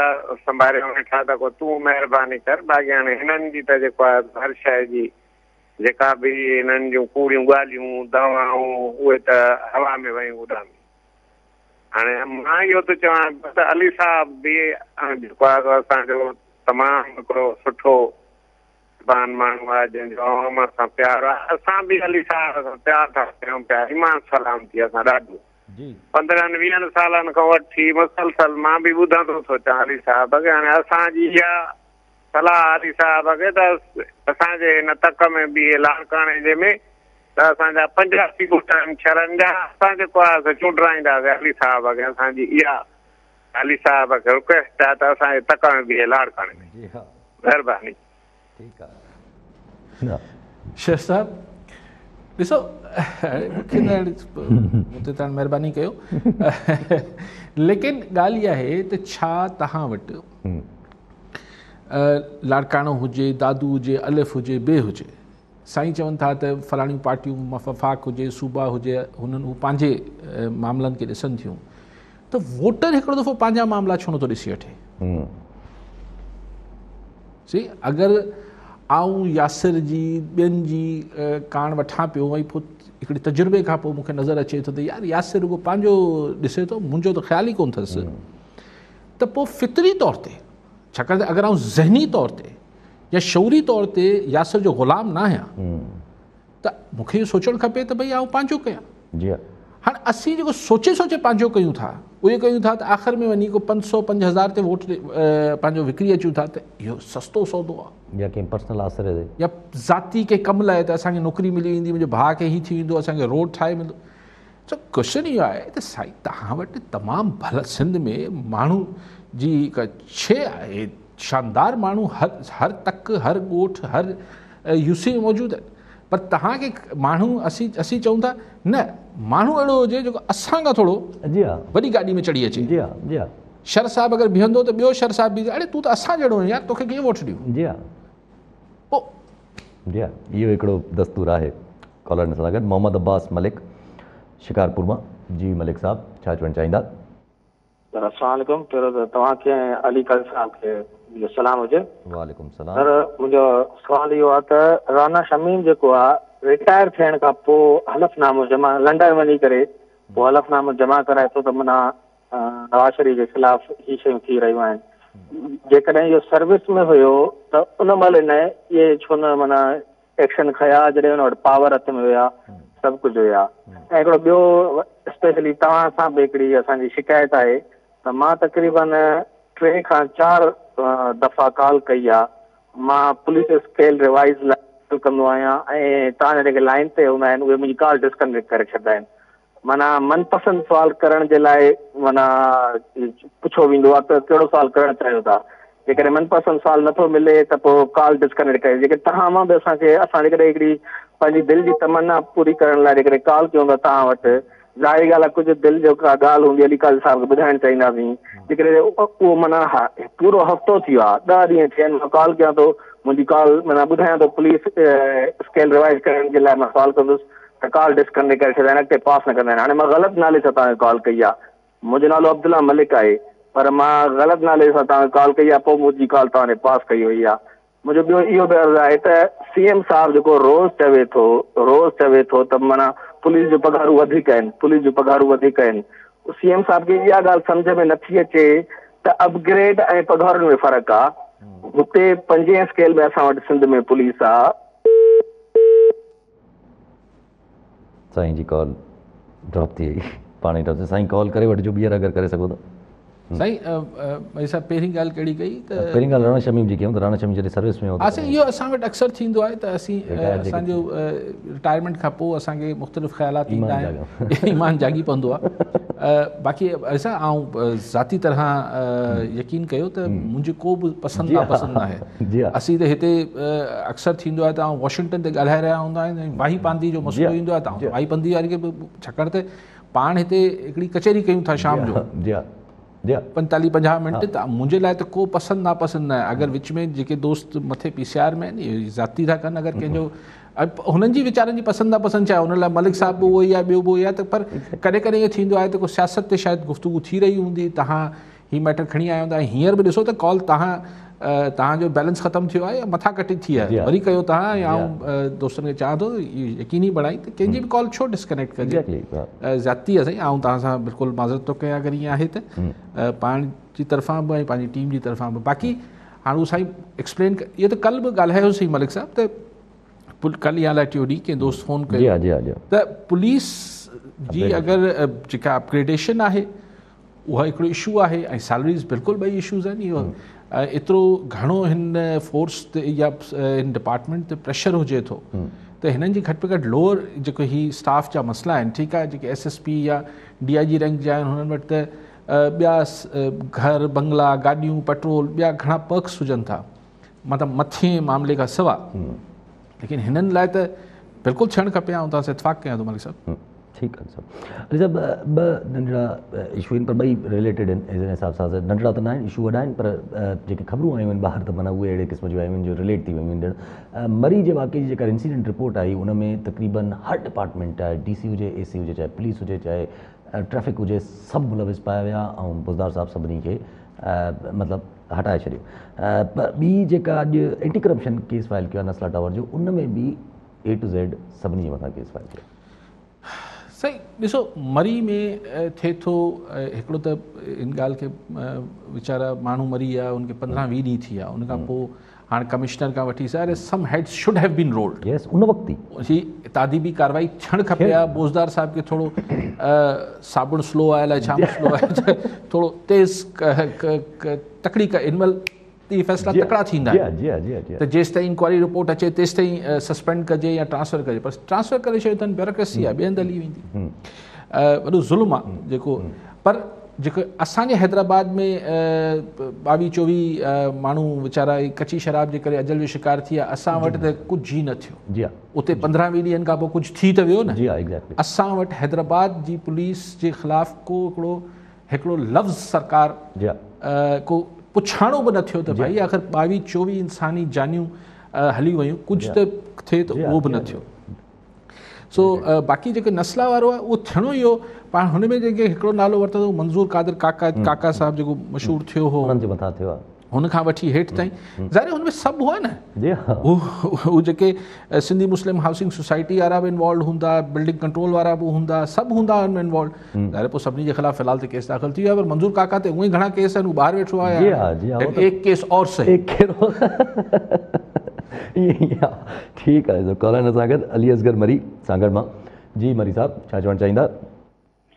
संभाले वेठा त को तूं महिरबानी कर, बाक़ी हाणे हिननि जी त जेको आहे हर शइ जी जेका बि हिननि जूं कूड़ियूं ॻाल्हियूं दवाऊं उहे त हवा में वयूं उॾामी। हाणे मां इहो थो चवां त अली साहब बि जेको आहे असांजो तमामु हिकिड़ो सुठो ज़बान माण्हू आहे जंहिंजो आवाम सां प्यारु आहे। असां बि अली साहब सां प्यारु था कयूं पिया, ईमान सलाम थी असां ॾाढो 15-20 सालनि खां वठी मुसलसल मां बि ॿुधां थो सोचां अली साहब खे। हाणे असांजी इहा सलाह अली साहब खे त असांजे हिन तक में बि लाड़काणे जे में त असांजा 85 ॻोठ आहिनि शहरनि जा, असां जेको आहे चूंडराईंदासीं अली साहब खे। असांजी इहा अली साहब खे रिक्वेस्ट आहे त असांजे तक में बि लाड़काणे में महिरबानी। ठीकु आहे शेर साहब ॾिसो, मूंखे न तव्हां महिरबानी कयो, लेकिन ॻाल्हि इहा आहे त छा तव्हां वटि लाड़काणो हुजे, दादू हुजे, अलिफ हुजे, ॿिए हुजे, साईं चवनि था त फलाणियूं पार्टियूं वफ़ाक़ हुजे, सूबा हुजे, हुननि हू पंहिंजे मामलनि खे ॾिसनि थियूं, त वोटर हिकिड़ो दफ़ो पंहिंजा मामला छो नथो ॾिसी वठे? सी, अगरि आऊं यासिर जी ॿियनि जी कान वठां पियो ऐं पोइ हिकिड़े तजुर्बे खां पोइ मूंखे नज़र अचे थो त यार यासिर रुॻो पंहिंजो ॾिसे थो, मुंहिंजो त ख़्यालु ई कोन अथसि, त पोइ फितरी तौर ते, छाकाणि त अगरि आऊं ज़हनी तौर ते या शौरी तौर ते यासिर जो ग़ुलाम न आहियां त मूंखे इहो सोचणु खपे त भई आऊं पंहिंजो कयां। जी हाणे असीं जेको सोचे सोचे पंहिंजो कयूं था, उहे कयूं था त आख़िर में वञी को 500-5000 ते वोट पंहिंजो विकिरी अचूं था, त इहो सस्तो सौदो आहे। या कंहिं पर्सनल आसिरे ते या ज़ाती के कम लाइ त असांखे नौकिरी मिली वेंदी, मुंहिंजे भाउ खे ई थी वेंदो, असांखे रोड ठाहे वेंदो। त क्वेश्चन इहो आहे त साईं तव्हां वटि तमामु भला सिंध में माण्हू जी हिकु शइ आहे, शानदार माण्हू हर तक, हर ॻोठ, हर यूसी में मौजूदु आहिनि, पर तव्हांखे माण्हू असीं चऊं था न माण्हू अहिड़ो हुजे जेको असां खां थोरो वॾी गाॾी में चढ़ी अचे। शर साहिब अगरि बीहंदो त ॿियो शर साहिब बि, अड़े तूं त असां जहिड़ो यार, तोखे कीअं वोट ॾियूं? जी हा, इहो हिकिड़ो दस्तूर आहे। कॉलर सां गॾु मोहम्मद अब्बास मलिक शिकारपुर मां। जी मलिक साहब, छा चवणु चाहींदा? अस्सलाम वालेकुम। पहिरियों त तव्हांखे अली काज़ी साहब खे सलाम हुजे। वालेकुम सलाम। सर, मुंहिंजो सुवाल इहो आहे त राना शमीम जेको आहे रिटायर थियण खां पोइ हलफ़नामो जमा लंडन वञी करे पोइ हलफ़नामो जमा कराए थो त माना नवाज़ शरीफ़ जे ख़िलाफ़ ही शयूं थी रहियूं आहिनि। जेकॾहिं इहो सर्विस में हुयो त उन महिल न इहे छो न माना एक्शन खया जॾहिं हुन वटि पावर हथ में हुया, सभु कुझु हुया। ऐं हिकिड़ो ॿियो स्पेशली तव्हां सां बि हिकिड़ी असांजी शिकायत आहे त मां तक़रीबन 3 खां 4 दफ़ा कॉल कई आहे। मां पुलिस स्केल रिवाइज़ लाइ कंदो आहियां ऐं तव्हांजा जेके लाइन ते हूंदा आहिनि उहे मुंहिंजी कॉल डिस्कनेक्ट करे छॾींदा आहिनि। माना मनपसंदि सुवाल करण जे लाइ माना पुछो वेंदो आहे त कहिड़ो सुवाल करणु चाहियो था। जेकॾहिं मनपसंदि सुवाल नथो मिले त पोइ कॉल डिस्कनेक्ट करे। जेके तव्हां मां बि असां जेकॾहिं हिकिड़ी पंहिंजी दिलि जी तमन्ना पूरी करण लाइ जेकॾहिं कॉल कयूं था तव्हां वटि, ज़ाहिरी ॻाल्हि आहे कुझु दिलि जो का ॻाल्हि हूंदी अली काज़ी साहिब खे ॿुधाइणु चाहींदासीं। जेकॾहिं उहो माना पूरो हफ़्तो थी वियो आहे, 10 ॾींहं थिया आहिनि, मां कॉल कयां थो, मुंहिंजी कॉल माना ॿुधायां थो पुलिस स्केल रिवाइज़ करण जे लाइ मां कॉल कंदुसि त कॉल डिस्कनेक्ट करे छॾींदा आहिनि, अॻिते पास न कंदा आहिनि। हाणे मां ग़लति नाले सां तव्हांखे कॉल कई आहे, मुंहिंजो नालो अब्दुल्ला मलिक आहे, पर मां ग़लति नाले सां तव्हांखे कॉल कई आहे, पोइ मुंहिंजी कॉल तव्हांजे पास कई वई आहे। मुंहिंजो ॿियो इहो बि अर्ज़ु आहे त CM साहिबु जेको रोज़ चवे थो त माना पुलिस जो पघारूं वधीक आहिनि, पुलिस जो पघारूं वधीक आहिनि। CM साहिब खे इहा ॻाल्हि सम्झ में नथी अचे त अपग्रेड ऐं पघारुनि में फ़र्क़ु आहे। हुते 5 स्केल में असां वटि सिंध में पुलिस आहे। साईं जी कॉल ड्रॉप थी वई, पाण ई ड्रॉप थी। साईं कॉल करे वठिजो ॿीहर अगरि करे सघो त। साईं भाई साहिबु पहिरीं ॻाल्हि कहिड़ी कई त पहिरीं ॻाल्हि राणा शमीम जी कयूं त राणा शमीम जॾहिं सर्विस में हो असां इहो असां वटि अक्सर थींदो आहे त असीं असांजो रिटायरमेंट खां पोइ असांखे मुख़्तलिफ़ ख़्यालात ईंदा आहिनि, ईमान जागी पवंदो आहे। बाक़ी असां ज़ाती तरह यकीन कयो त मुंहिंजो को बि पसंदि नापसंदि न आहे। असीं त हिते अक्सर थींदो आहे त वॉशिंगटन ते ॻाल्हाए रहिया हूंदा आहिनि, वाही पांदी जो मसइलो ईंदो आहे त वाही पंदी वारी खे बि, छाकाणि त पाण हिते हिकिड़ी कचहरी कयूं था शाम जो 45-50 मिंट, त मुंहिंजे लाइ त को पसंदि नापसंदि न आहे। अगरि विच में जेके दोस्त मथे PCR में आहिनि इहे ज़ाती था कनि, अगरि कंहिंजो हुननि जी वीचारनि जी पसंदि नापसंदि छा आहे, हुन लाइ मलिक साहिब बि उहो ई आहे, ॿियो बि उहो ई आहे। त पर कॾहिं कॾहिं ईअं थींदो आहे त को सियासत ते शायदि गुफ़्तगू थी रही हूंदी, तव्हां हीअ मैटर खणी आया हूंदा। हींअर बि ॾिसो त कॉल तव्हांजो बैलेंस ख़तमु थियो आहे या मथां कटी थी आहे, वरी कयो तव्हां, या दोस्तनि खे चाहियां थो यकीनी बणाई त कंहिंजी बि कॉल छो डिस्कनेक्ट कजे। ज़ाती आहे साईं, ऐं तव्हां सां बिल्कुलु माज़रत थो कयां अगरि ईअं आहे त पाण जी तरफ़ां बि ऐं पंहिंजी टीम जी तरफ़ां बि। बाक़ी हाणे उहो साईं एक्सप्लेन इहो त कल्ह बि ॻाल्हायोसीं मलिक साहिबु, त कल्ह या लाइ टियों ॾींहुं कंहिं दोस्त फ़ोन कयो त पुलिस जी अगरि जेका अपग्रेडेशन आहे उहा हिकिड़ो इशू आहे, ऐं सैलरीज़ बिल्कुलु ॿई इशूज़ आहिनि। इहो एतिरो घणो हिन फोर्स ते या हिन डिपार्टमेंट ते प्रेशर हुजे थो त हिननि जी घटि में घटि लोअर जेको ही स्टाफ जा मसइला आहिनि, ठीकु आहे, जेके SSP या DIG रैंक जा आहिनि हुननि वटि त ॿिया घर बंगला गाॾियूं पेट्रोल ॿिया घणा पर्क्स हुजनि था, मतिलबु मथे मामले खां सवाइ, लेकिन हिननि लाइ त बिल्कुलु थियणु खपे। ऐं तव्हां सां इतफ़ाक़ कयां थो मलिक साहिबु। ठीकु आहे सभु अली साहिबु, ॿ नंढड़ा इशू आहिनि पर ॿई रिलेटेड आहिनि। हिन हिसाब सां नंढड़ा त न आहिनि, इशू वॾा आहिनि, पर जेके ख़बरूं आयूं आहिनि ॿाहिरि त माना उहे अहिड़े क़िस्म जूं आयूं आहिनि जो रिलेट थी वियूं आहिनि। मरी जे वाक़े जी जेका इंसिडेंट रिपोर्ट आई उन में तक़रीबन हर डिपार्टमेंट, चाहे DC हुजे, AC हुजे, चाहे पुलिस हुजे, चाहे ट्रैफिक हुजे, सभु मुलविस पाया विया ऐं बुज़दार साहिबु सभिनी खे मतिलबु हटाए छॾियो। ॿी जेका अॼु एंटी करप्शन केस फाइल कयो आहे नस्ला टावर जो, उन में बि A to Z सभिनी जे मथां केस फाइल कयो। साईं ॾिसो, मरी में थिए थो हिकिड़ो त इन ॻाल्हि खे वीचारा माण्हू मरी विया, उनखे 15-20 ॾींहं थी विया, उनखां पोइ हाणे कमिश्नर खां वठी सारे some heads should have been rolled. Yes, उन वक़्तु ही तादीबी कार्रवाई थियणु खपे आहे। बोज़दार साहिब खे थोरो साबुण स्लो आहे, अलाए छा स्लो आहे, थोरो तेज़ तकड़ी इनमल इहे फ़ैसिला तकड़ा थींदा आहिनि। त जेसि ताईं इंक्वायरी रिपोर्ट अचे तेसि ताईं सस्पेंड कजे या ट्रांसफ़र कजे, पर ट्रांसफ़र करे छॾियो अथनि, ब्यूरोक्रेसी आहे, ॿिए हंधि हली वेंदी, वॾो ज़ुल्म आहे जेको। पर जेको असांजे हैदराबाद में 22-24 माण्हू वीचारा कची शराब जे करे अजल जो शिकार थी विया, असां वटि त कुझु ई न थियो। उते 15-20 ॾींहंनि खां पोइ कुझु थी त वियो न। असां वटि हैदराबाद जी पुलिस जे ख़िलाफ़ को हिकिड़ो लफ़्ज़ सरकार को पुछाणो बि न थियो त भाई आख़िर 22-24 इंसानी जानियूं हली वियूं, कुझु त थिए त उहो बि न थियो। सो बाक़ी जेके नस्ला वारो आहे उहो थियणो ई हो। पाण हुन में जेके हिकिड़ो नालो वरितो मंज़ूर कादिर काका साहिबु जेको मशहूरु थियो हो, हुननि जे मथां थियो आहे, हुन खां वठी हेठि ताईं ज़ाहिर हुन में सभु हुआ न। उहे जेके सिंधी मुस्लिम हाउसिंग सोसाइटी वारा बि इन्वॉल्व हूंदा, बिल्डिंग कंट्रोल वारा बि हूंदा, सभु हूंदा हुन में इन्वॉल्व। ज़ाहिर पोइ सभिनी जे ख़िलाफ़ फ़िलहाल त केस दाख़िल थी वियो आहे, पर मंज़ूर काका ते उहे ई घणा केस आहिनि, उहो ॿाहिरि वेठो आहे, एक केस और सही। ठीकु आहे, कॉल आहिनि असां गॾु अली असगर मरी सां गॾु मां। जी मरी साहिबु, छा चवणु चाहींदा?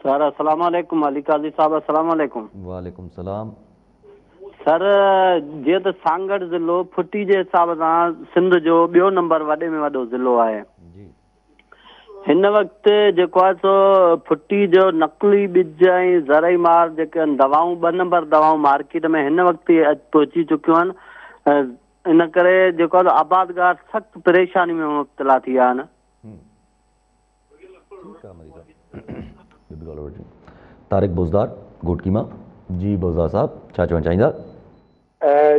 सर अस्सलाम वालेकुम, अली काज़ी साहब अस्सलाम वालेकुम। वालेकुम सलाम। सर जीअं त सांगड़ ज़िलो फुटी जे हिसाब सां सिंध जो ॿियो नंबर वॾे में वॾो ज़िलो आहे। हिन वक़्तु जेको आहे सो फुटी जो नकली ॿिज ऐं ज़रई मार जेके दवाऊं 2 नंबर दवाऊं मार्केट में हिन वक़्तु पहुची चुकियूं आहिनि। इन करे जेको आहे आबादगार सख़्तु परेशानी में मुब्तला थी विया आहिनि। तारिक बोज़दार घोटकीमा। जी बोज़दार साहब छा चवणु चाहींदा?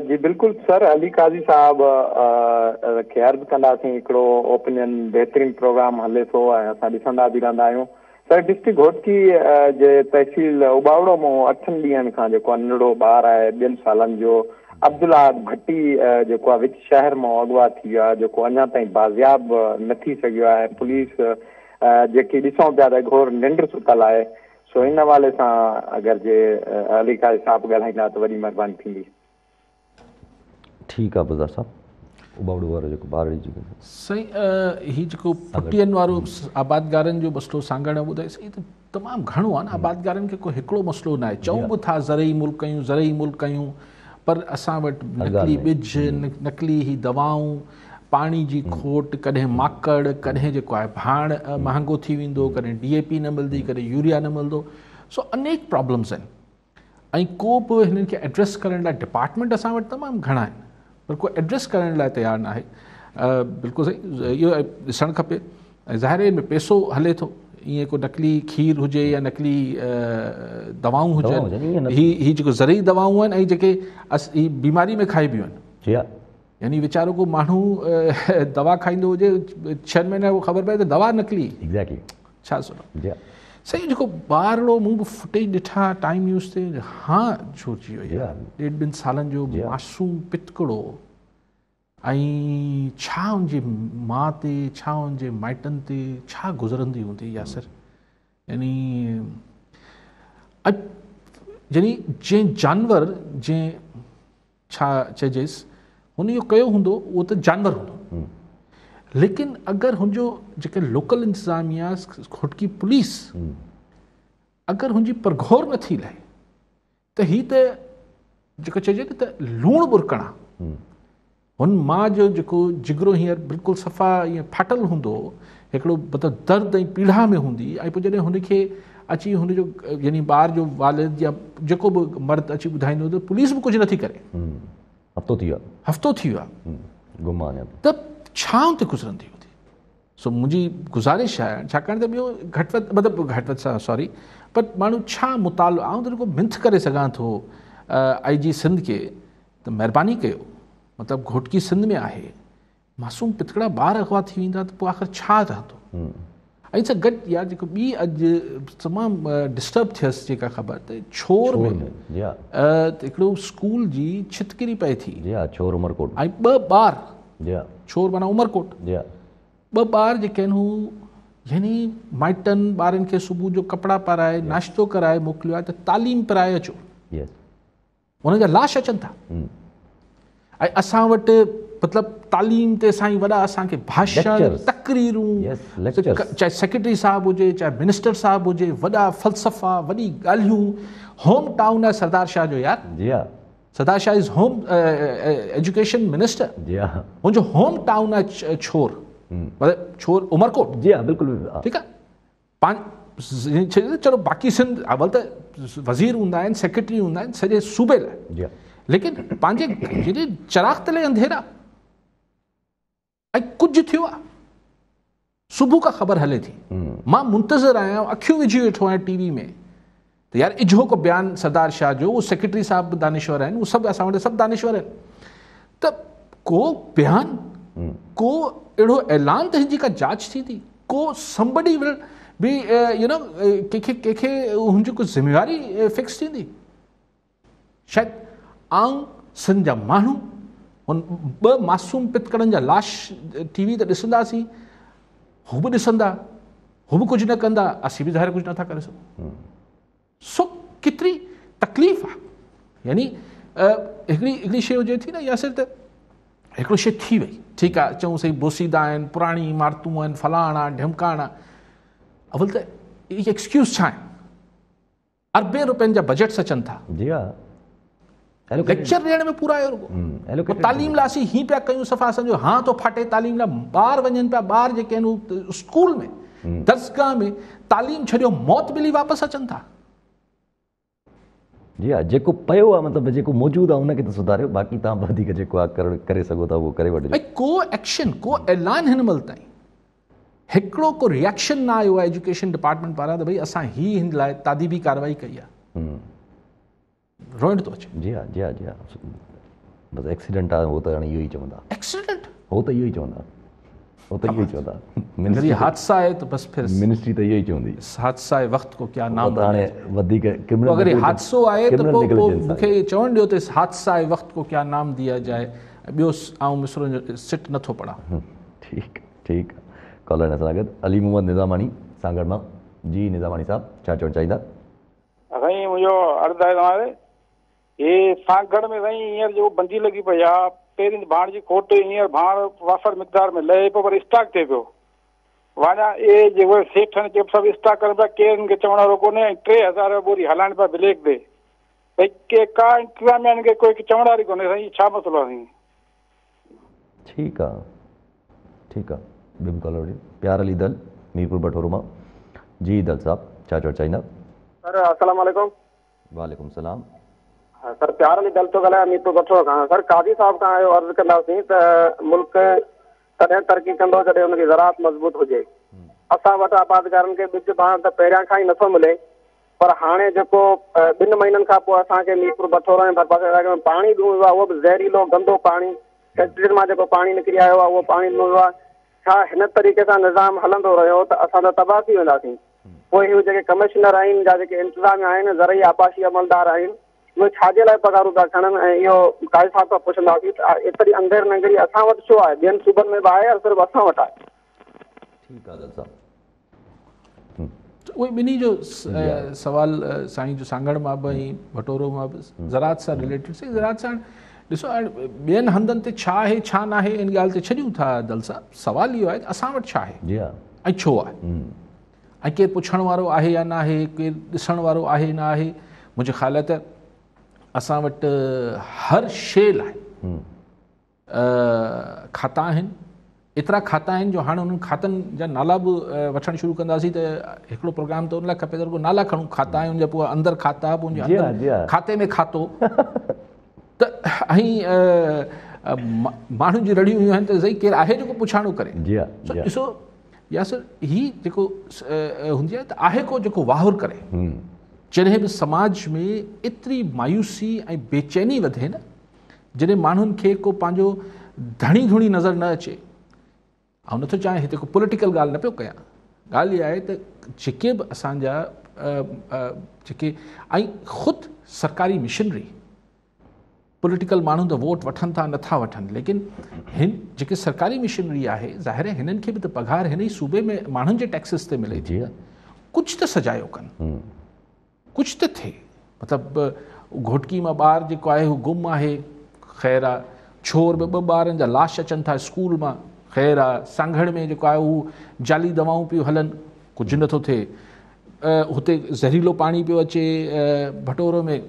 जी बिल्कुलु सर, अली काज़ी साहब खे अर्ज़ु कंदासीं। हिकिड़ो ओपिनियन बहितरीनु प्रोग्राम हले थो ऐं असां ॾिसंदा बि रहंदा आहियूं। सर डिस्ट्रिक्ट घोटकी जे तहसील उबावड़ो मां 8 ॾींहंनि खां जेको आहे नंढड़ो ॿारु आहे 2 सालनि जो अब्दुल्ला भट्टी जेको आहे विच शहर मां अॻुवा थी वियो आहे, जेको अञा ताईं बाज़ियाब न थी सघियो आहे। पुलिस जेकी ॾिसूं पिया त घोर निंड सुतल आहे। सो इन हवाले सां अगरि जे अली काज़ी साहब ॻाल्हाईंदा त वॾी महिरबानी थींदी। ठीकु आहे बुज़दार साहब, उबावड़ो वारो जेको ॿार जी सही हीउ जेको फुटियनि वारो आबादगारनि जो मसइलो सांगड़ ॿुधाए सही त तमामु घणो आहे न। आबादगारनि खे कोई हिकिड़ो मसइलो न आहे। चऊं बि था ज़रई मुल्क कयूं, ज़रई मुल्क कयूं, पर असां वटि नकली ॿिज, नकली ही दवाऊं, पाणी जी खोट, कॾहिं माकड़, कॾहिं जेको आहे भाण महांगो थी वेंदो, कॾहिं DAP न मिलंदी, कॾहिं यूरिया न मिलंदो। सो अनेक प्रॉब्लम्स आहिनि ऐं को बि हिननि खे एड्रेस करण लाइ डिपार्टमेंट असां वटि तमामु घणा आहिनि, पर को एड्रेस करण लाइ तयारु न आहे। बिल्कुलु सही, इहो ॾिसणु खपे। ऐं ज़ाहिर में पैसो हले थो। ईअं को नकली खीर हुजे या नकली दवाऊं हुजनि, ही जेको ज़रई दवाऊं आहिनि ऐं जेके ही बीमारी में खाइबियूं आहिनि। यानी वीचारो को माण्हू दवा खाईंदो हुजे 6 महीने वो ख़बर पए त दवा नकली। एग्ज़ैक्टली छा सुठो सही। जेको ॿारड़ो मूं बि फुटेज ॾिठा टाइम न्यूज़ ते, हाँ छुटी वियो यार, 1.5-2 सालनि जो मासूम पितकड़ो ऐं छा हुनजी माउ ते, छा हुनजे माइटनि ते छा गुज़रंदी हूंदी यासिर। यानी यानी जंहिं जानवर जंहिं छा चइजेसि हुन इहो कयो हूंदो उहो त जानवर हूंदो, लेकिन अगरि हुनजो जेके लोकल इंतिज़ामिया घोटकी पुलिस अगरि हुनजी परघोर नथी लहे त ही त जेको चइजे न त लूणु बुरकणा। हुन माउ जो जेको जिगरो हींअर बिल्कुलु सफ़ा ईअं फाटल हूंदो, हिकिड़ो मतिलबु दर्द ऐं पीड़ा में हूंदी, ऐं पोइ जॾहिं हुनखे अची हुनजो यानी ॿार जो वालिद या जेको बि मर्द अची ॿुधाईंदो त पुलिस बि कुझु नथी करे। हफ़्तो थी वियो आहे त छा हुते गुज़रंदी हूंदी। सो मुंहिंजी गुज़ारिश आहे, छाकाणि त ॿियो घटि वधि मतिलबु घटि वधि सां सॉरी, पर माण्हू छा मुतालो आउं त जेको मिंथ करे सघां थो IG सिंध के त महिरबानी कयो। मतिलबु घोटकी सिंध में आहे, मासूम पितकड़ा ॿार अगवा थी वेंदा त पोइ आख़िर छा रहंदो। ऐं सां गॾु यार जेको ॿी अॼु तमामु डिस्टर्ब थियसि जेका ख़बर त छोर में हिकिड़ो स्कूल जी छितकिरी पए थी। छोर उमरकोट ऐं 2 ॿार, छोर माना उमरकोट, 2 ॿार जेके आहिनि हू यानी माइटनि ॿारनि खे सुबुह जो कपिड़ा पाराए नाश्तो कराए मोकिलियो आहे त तालीम पाराए अचो, उन्हनि जा लाश अचनि था। ऐं असां वटि मतिलबु तालीम ते साईं वॾा असांखे भाषण, तकरीरूं, चाहे सेक्रेटरी साहिबु हुजे, चाहे मिनिस्टर साहिबु हुजे, वॾा फ़लसफ़ा, वॾी ॻाल्हियूं। होम टाउन आहे सरदार शाह जो यार। Sardar Shah is home education minister. मुंहिंजो होम टाउन आहे छोर, मतिलबु छोर उमरकोट। बिल्कुलु ठीकु आहे। चलो बाक़ी सिंध अवल त वज़ीर हूंदा आहिनि, सेक्रेटरी हूंदा आहिनि सॼे सूबे लाइ, लेकिन पंहिंजे जॾहिं चिराग तले अंधेरा ऐं कुझु थियो आहे सुबुह खां ख़बर हले थी, मां मुंतज़र आहियां, अखियूं विझी वेठो आहियां TV में त यार इजो को बयानु सरदार शाह जो, उहो सेक्रेटरी साहिब बि दानिश्वर आहिनि, उहे सभु असां वटि सभु दानिश्वर आहिनि, त को बयानु, को अहिड़ो ऐलान त हिनजी का जांच थींदी, को somebody will be कंहिंखे हुनजी कुझु ज़िम्मेवारी फिक्स थींदी। शायदि आऊं सिंध जा माण्हू हुन 2 मासूम पितकड़नि जा लाश TV ते ॾिसंदासीं, हू बि ॾिसंदा, हू बि कुझु न कंदा, असीं बि ज़ाहिर कुझु नथा करे सघूं। सो केतिरी तकलीफ़ आहे। यानी हिकिड़ी शइ हुजे थी न यासिर त हिकिड़ो शइ थी वई, ठीकु आहे, चऊं सही बोसीदा आहिनि, पुराणी इमारतूं आहिनि, फलाणा ढिमकाणा, अवल त इहे एक्सक्यूज़ छा आहिनि। अरबे रुपयनि जा बजट्स अचनि था, जी हाँ, लेक्चर ॾियण में पूरा आयो रुगो। तालीम लाइ असीं हीअं पिया कयूं, सफ़ा सम्झो हाँ थो फाटे तालीम लाइ, ॿार वञनि पिया, ॿार जेके आहिनि उहे स्कूल में दर्सगाह में तालीम छॾियो, मौत मिली वापसि अचनि था। जी हाँ, जेको पियो आहे मतिलबु जेको मौजूदु आहे उनखे त सुधारियो, बाक़ी तव्हां वधीक जेको आहे करे सघो था उहो करे वठिजो। भई को एक्शन, को ऐलान हिन महिल ताईं हिकिड़ो को रिएक्शन न आयो आहे एजुकेशन डिपार्टमेंट पारां त भई असां ही हिन लाइ तादीबी कार्रवाई कई आहे। रोइण थो अचे। जी हाँ, जी हाँ, जी हाँ, बसि एक्सीडेंट आहे, हो त हाणे इहो ई चवंदा, एक्सीडेंट हो त इहो ई चवंदा, हो त इहो ई चवंदा, अगर ये हादसा है तो बस फिर मिनिस्ट्री त इहो ई चवंदी, हादसा है वक्त को क्या नाम, हाणे वधीक क्रिमिनल, अगर ये हादसो आहे त पोइ मूंखे चवण ॾियो त हादसा है वक्त को क्या नाम दिया जाए। ॿियो आउं मिसरो सिट नथो पढ़ां। ठीकु ठीकु, कॉलर सां गॾु अली मोहम्मद निज़ामानी सांगड़ मां। जी निज़ामानी साहब, छा चवणु चाहींदा? साईं मुंहिंजो अर्ज़ु आहे तव्हांखे, हे सांगड़ में साईं हींअर जो बंदी लॻी पई आहे, पहिरीं भाण जी खोट, हींअर भाण वाफर मिक़दार में लहे पियो, पर स्टॉक थिए पियो। वाञा ए जेको सेठनि खे सभु स्टॉक कनि पिया, केरु खे चवण वारो कोन्हे, 3000 बोरी हलाइण पिया ब्लैक ते, भई के का इंतज़ाम आहिनि की कोई चवण वारी कोन्हे साईं, छा मसइलो आहे साईं? ठीकु आहे, ठीकु आहे, ॿियो बि कॉलर वठी। प्यार अली दल मीरपुर बटोरो मां। जी दल साहब, छा चवणु चाहींदा? सर अस्सलाम वालेकुम। वालेकुम सलाम। सर प्यार अली दल तो ॻाल्हायां मीरपुर बटोरो खां। सर काज़ी साहब खां इहो अर्ज़ु कंदासीं त मुल्क तॾहिं तरक़ी कंदो जॾहिं हुनजी ज़राअत मज़बूत हुजे। असां वटि आबादकारनि खे ॿिज भाण त पहिरियां खां ई नथो मिले, पर हाणे जेको 2 महीननि खां पोइ असांखे मीरपुर बटोरो ऐं भरपासे इलाइक़े में पाणी ॾिनो आहे, उहो बि ज़हरीलो गंदो पाणी, फैक्ट्रियुनि मां जेको पाणी निकिरी आयो आहे उहो पाणी ॾिनो आहे। छा हिन तरीक़े सां निज़ाम हलंदो रहियो त असां त तबाह थी वेंदासीं। पोइ इहे जेके कमिश्नर आहिनि या जेके इंतिज़ामिया आहिनि, ज़रई आबाशी अमलदार आहिनि, उहे छाजे लाइ पघारूं था खणनि? ऐं इहो काज़ी साहब खां पुछंदासीं त एतिरी अंधेर नंगरी असां वटि छो आहे, ॿियनि सूबनि में बि आहे या सिर्फ़ु असां वटि आहे? ठीकु आहे दल साहब। उहे ॿिन्ही जो सवाल साईं जो सांगड़ मां बि ऐं बटोरो मां बि ज़राअत सां रिलेटेड। साईं ज़राअत सां ॾिसो ॿियनि हंधनि ते छा आहे छा न आहे इन ॻाल्हि ते छॾियूं था दल साहब, सवाल इहो आहे त असां वटि छा आहे जी हा ऐं छो आहे, ऐं केरु पुछण वारो आहे या न आहे, केरु ॾिसण वारो आहे न आहे। मुंहिंजे ख़्याल त असां वटि हर शइ लाइ खाता आहिनि, एतिरा खाता आहिनि जो हाणे उन्हनि खातनि जा नाला बि वठणु शुरू कंदासीं त हिकिड़ो प्रोग्राम त उन लाइ खपे त रुॻो नाला खणूं, खाता आहिनि उनजा पोइ अंदरि खाता, पोइ उनजे अंदरि खाते में खातो त ऐं माण्हुनि जी रड़ियूं हुयूं आहिनि त सही केरु आहे जेको पुछाणो करे। ॾिसो यासर ही जेको हूंदी आहे त आहे को जेको वाहुर करे, जॾहिं बि समाज में एतिरी मायूसी ऐं बेचैनी वधे न, जॾहिं माण्हुनि खे को पंहिंजो धणी धुणी नज़र न अचे। ऐं नथो चाहियां हिते को पॉलिटिकल ॻाल्हि न पियो कयां, ॻाल्हि इहा आहे त जेके बि असांजा जेके ऐं ख़ुदि सरकारी मिशनरी पॉलिटिकल माण्हू त वोट वठनि था नथा वठनि, लेकिन हिन जेके सरकारी मिशनरी आहे ज़ाहिर आहे हिननि खे बि त पघार हिन ई सूबे में माण्हुनि जे टैक्सिस ते मिले थी। कुझु त सजायो कनि, कुझु त थिए। मतिलबु घोटकी मां ॿार जेको आहे हू गुम आहे, ख़ैरु आहे। छोर में 2 ॿारनि जा लाश अचनि था स्कूल मां, ख़ैरु आहे। सांघड़ में जेको आहे हू जाली दवाऊं पियूं हलनि, कुझु नथो थिए। हुते ज़हरीलो पाणी पियो अचे भटोरो में,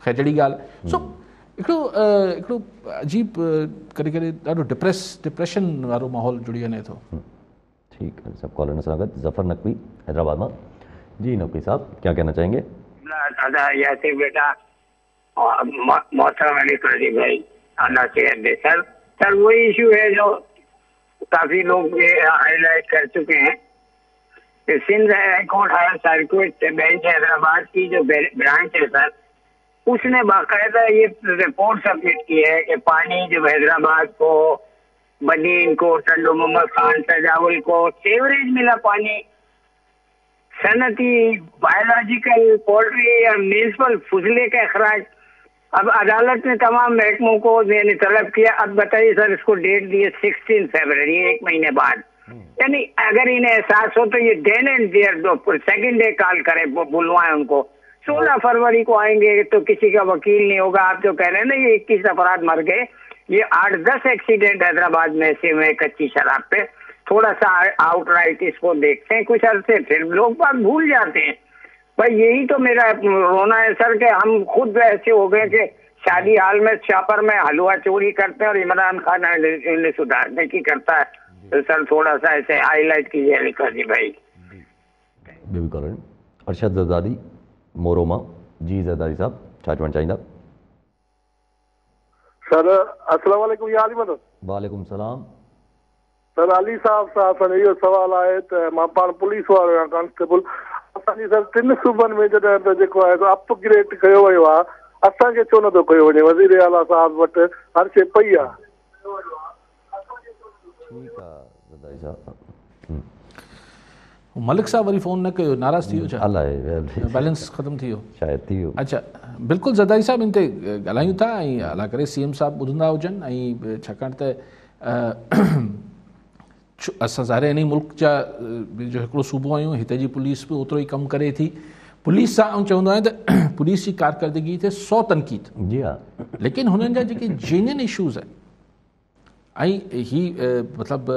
ख़ैरड़ी ॻाल्हि। सो हिकिड़ो अजीब करे करे ॾाढो डिप्रेशन वारो माहौल जुड़ी वञे थो। ठीक है, सब कॉलर सां गॾु ज़फ़र नकवी हैदराबाद मां। जी नकवी साहब, क्या कहना चाहेंगे? दादा यासिर बेटा मोहतरम अली प्रदीप भाई आना चाहिए सर वही इशू है जो काफी लोग ये हाईलाइट कर चुके हैं। Sindh high court higher circuit bench Hyderabad की जो ब्रांच है सर, उसने बाकायदा ये रिपोर्ट सबमिट की है कि पानी जो हैदराबाद को, बनीन को, टंडो मोहम्मद खान, तजावुल को सीवरेज मिला पानी, सनती, बायोलॉजिकल, पोल्ट्री या म्यूनिसिपल फुजले का अखराज। अब अदालत ने तमाम महकमों को मैंने तलब किया। अब बताइए सर, इसको डेट दी है 16 फरवरी, 1 महीने बाद। यानी अगर इन्हें एहसास हो तो ये then and there second day call करे, बुलवाएं उनको। 16 फरवरी को आएंगे तो किसी का वकील नहीं होगा। आप जो कह रहे हैं ना ये 21 अफराद मर गए, ये 8-10 एक्सीडेंट हैदराबाद में ऐसे हुए कच्ची शराब पे। थोड़ा सा आउटराइट इसको देखते हैं कुछ अरसे, फिर लोग बात भूल जाते हैं। पर यही तो मेरा रोना है सर कि हम खुद ऐसे हो गए कि शादी हाल में छापर में हलवा चोरी करते हैं और इमरान खान इन्हें सुधारने की करता है। तो सर थोड़ा सा ऐसे हाईलाइट कीजिए अलीका जी भाई। ॿियो बि कॉलर अरशद ज़रदारी मोरोमा। जी ज़रदारी साहब छा चवणु चाहींदा? सर अस्सलाम वालेकुम या अली मदद। वालेकुम सलाम। सर अली साहब सां असांजो इहो सुवालु आहे त मां पाण पुलिस वारो आहियां कांस्टेबल। असांजी सर 3 सूबनि में जॾहिं त जेको आहे अपग्रेड कयो वियो आहे असांखे छो नथो कयो वञे? वज़ीर आला साहब वटि हर शइ पई आहे। ठीकु आहे ज़रदारी साहब। मलिक साहब वरी फ़ोन न कयो, नाराज़ थी वियो छा? अलाए बैलेंस ख़त्म थी वियो शायदि थी वियो। अच्छा बिल्कुलु ज़रदारी साहब इन ते ॻाल्हायूं था ऐं अला करे CM साहब ॿुधंदा हुजनि ऐं छाकाणि त असां ज़ाहिर इन मुल्क जा जो हिकिड़ो सूबो आहियूं, हिते जी पुलिस बि ओतिरो ई कमु करे थी। पुलिस सां आउं चवंदो आहियां त पुलिस जी कारकर्दगी ते 100 तनक़ीद, जी हाँ, लेकिन हुननि जा जेके जेन्युइन इशूज़ आहिनि ऐं ही मतिलबु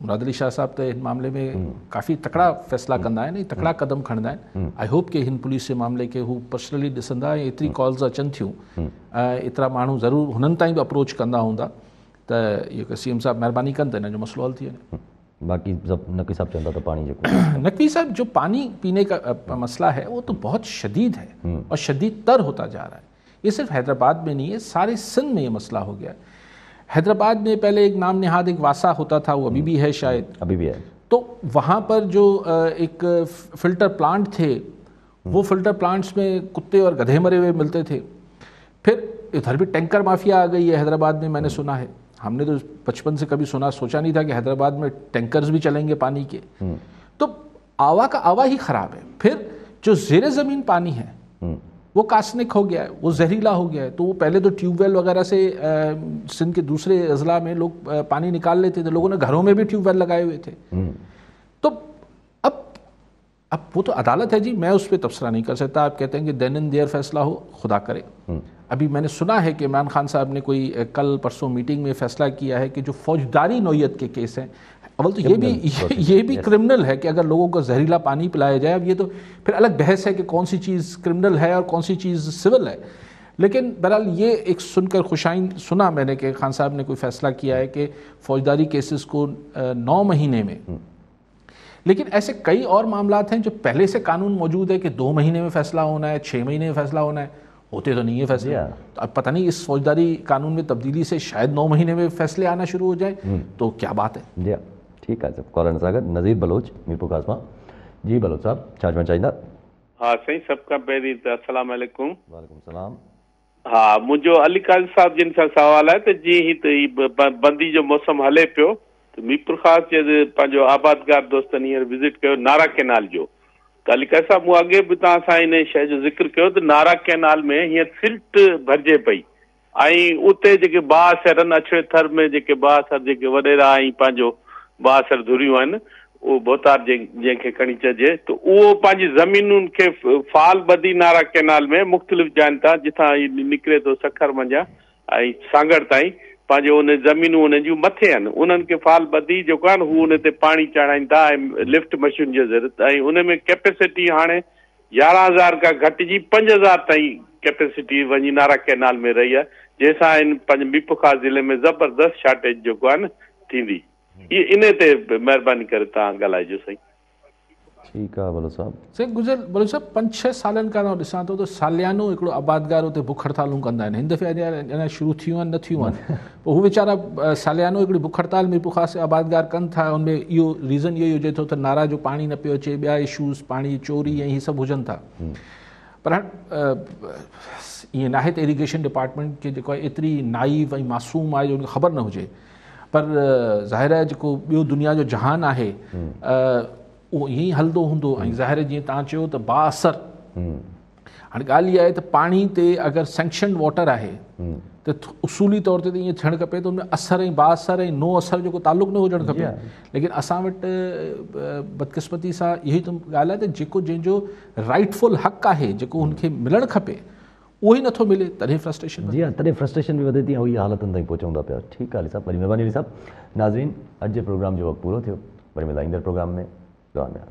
मुराद अली शाह साहब त हिन मामले में काफ़ी तकड़ा फ़ैसिला कंदा आहिनि, तकड़ा क़दम खणंदा आहिनि। आई होप कि हिन पुलिस जे मामले खे हू पर्सनली ॾिसंदा ऐं एतिरी कॉल्स अचनि थियूं, एतिरा माण्हू ज़रूरु हुननि ताईं बि अप्रोच कंदा हूंदा त इहो CM साहब महिरबानी कनि त हिन जो मसइलो हल थी वञे। बाकी सब नकवी साहब चंदा तो पानी जेको नकवी साहब जो पानी पीने का मसला है वो तो बहुत शदीद है और शदीद तर होता जा रहा है। ये सिर्फ हैदराबाद में नहीं है, सारे सिंध में ये मसला हो गया है। हैदराबाद में पहले एक नाम नेहाद एक वासा होता था, वो अभी भी है शायद, अभी भी है। तो वहाँ पर जो एक फ़िल्टर प्लांट थे, वो फ़िल्टर प्लांट्स में कुत्ते और गधे मरे हुए मिलते थे। फिर इधर भी टैंकर माफिया आ गई है हैदराबाद में, मैंने सुना है। हमने तो बचपन से कभी सोचा नहीं था कि हैदराबाद में टैंकर्स भी चलेंगे पानी के। तो आवा का आवा ही ख़राब है। फिर जो ज़ेरे ज़मीन पानी है वो कास्निक हो गया है, वो जहरीला हो गया है। तो वो पहले तो ट्यूबवेल वगैरह से सिंध के दूसरे अजला में लोग पानी निकाल लेते थे, लोगों ने घरों में भी ट्यूबवेल लगाए हुए थे। तो अब वो तो अदालत है जी, मैं उस पर तबसरा नहीं कर सकता। आप कहते हैं कि देन इन देयर फैसला हो, खुदा करे। अभी मैंने सुना है कि इमरान खान साहब ने कोई कल परसों मीटिंग में फैसला किया है कि जो फौजदारी नौयत के केस हैं, अवल तो ये भी क्रिमिनल है कि अगर लोगों को जहरीला पानी पिलाया जाए। अब ये तो फिर अलग बहस है कि कौन सी चीज़ क्रिमिनल है और कौन सी चीज़ सिविल है। लेकिन बहरहाल ये एक सुनकर खुशाइन सुना मैंने कि खान साहब ने कोई फैसला किया है कि फौजदारी केसेस को 9 महीने में, लेकिन ऐसे कई और मामलात हैं जो पहले से कानून मौजूद है कि 2 महीने में फैसला होना है, 6 महीने में फैसला होना है, होते तो नहीं है फैसले। तो अब पता नहीं इस फौजदारी कानून में तब्दीली से शायद 9 महीने में फैसले आना शुरू हो जाए, तो क्या बात है। जी ठीक है सब। कॉलर सागर नज़ीर बलोच मीरपुर कासमा। जी बलोच साहब छा चवणु चाहींदा? हाँ साईं, सबका पहिरीं त अस्सलाम वालेकुम। वालेकुम सलाम। हाँ, मुंहिंजो अली काज़ी साहब जिन सां सवाल आहे त जीअं ही त बंदी जो मौसम हले पियो त मीरपुर ख़ासि जे पंहिंजो आबादगार दोस्तनि हींअर विज़िट कयो नारा कैनाल जो। त अली काज़ी साहब, मूं अॻे बि तव्हां सां इन शइ जो ज़िक्र कयो त नारा कैनाल में हींअर सिल्ट भरिजे पई ऐं उते जेके बासर आहिनि, अछड़े थर में जेके बासर जेके वॾेरा ऐं पंहिंजो बासर धुरियूं आहिनि, उहो बोतार जंहिंखे खणी चइजे, त उहो पंहिंजी ज़मीनुनि खे फाल ॿधी नारा कैनाल में मुख़्तलिफ़ जाइनि था जिथां निकिरे थो सखर मंझां ऐं सांगड़ ताईं, पंहिंजो उन ज़मीनूं उन जूं मथे आहिनि, उन्हनि खे फाल ॿधी जेको आहे न हू उन ते पाणी चढ़ाइनि था ऐं लिफ्ट मशीन जी ज़रूरत। ऐं उन में कैपेसिटी हाणे 11,000 खां घटिजी 5,000 ताईं कैपेसिटी वञी नारा कैनाल में रही आहे, जंहिंसां पंहिंजे मीरपुर ख़ासि ज़िले में ज़बरदस्त शॉर्टेज जेको आहे न थींदी। इन ते महिरबानी करे तव्हां ॻाल्हाइजो साईं। ठीकु आहे बलो साहब। साईं गुज़िर बलो साहब 5-6 सालनि खां ॾिसां थो त सालियानो हिकिड़ो आबादगार उते बुख हड़तालूं कंदा आहिनि। हिन दफ़े अञा शुरू थियूं आहिनि, न थियूं आहिनि, पोइ हू वीचारा सालियानो हिकिड़ी बुख हड़ताल मीरपुर ख़ासि आबादगार कनि था। उनमें इहो रीज़न इहो ई हुजे थो त नारा जो पाणी न पियो अचे, ॿिया इशूज़ पाणी चोरी ऐं हीअ सभु हुजनि था। पर ईअं नाहे त इरीगेशन डिपार्टमेंट खे जेको आहे एतिरी नाइव ऐं मासूम आहे जो उनखे ख़बर न हुजे, पर ज़ाहिर आहे जेको ॿियो दुनिया जो जहान आहे उहो ईअं ई हलंदो हूंदो। ऐं ज़ाहिर जीअं तव्हां चयो त बाअसर, हाणे ॻाल्हि इहा आहे त पाणी ते अगरि सैंक्शन वाटर आहे त उसूली तौर ते त ईअं थियणु खपे त उनमें असर ऐं बाअसर ऐं नो असर जो तालुक़ न हुजणु खपे। लेकिन असां वटि बदकिस्मती सां इहो ई त ॻाल्हि आहे त जेको जंहिंजो राइटफुल हक़ आहे, जेको हुनखे मिलणु खपे, उहो ई नथो मिले, तॾहिं फ्रस्ट्रेशन। जी हाँ, तॾहिं फ्रस्ट्रेशन बि वधे थी ऐं इहा हालतुनि ताईं पहुचूं था पिया। ठीकु आहे अली साहब, वरी महिरबानी अली साहब। नाज़रीन, अॼु जे प्रोग्राम जो वक़्तु पूरो थियो, वरी मिलां ईंदड़ प्रोग्राम में। दुआ में।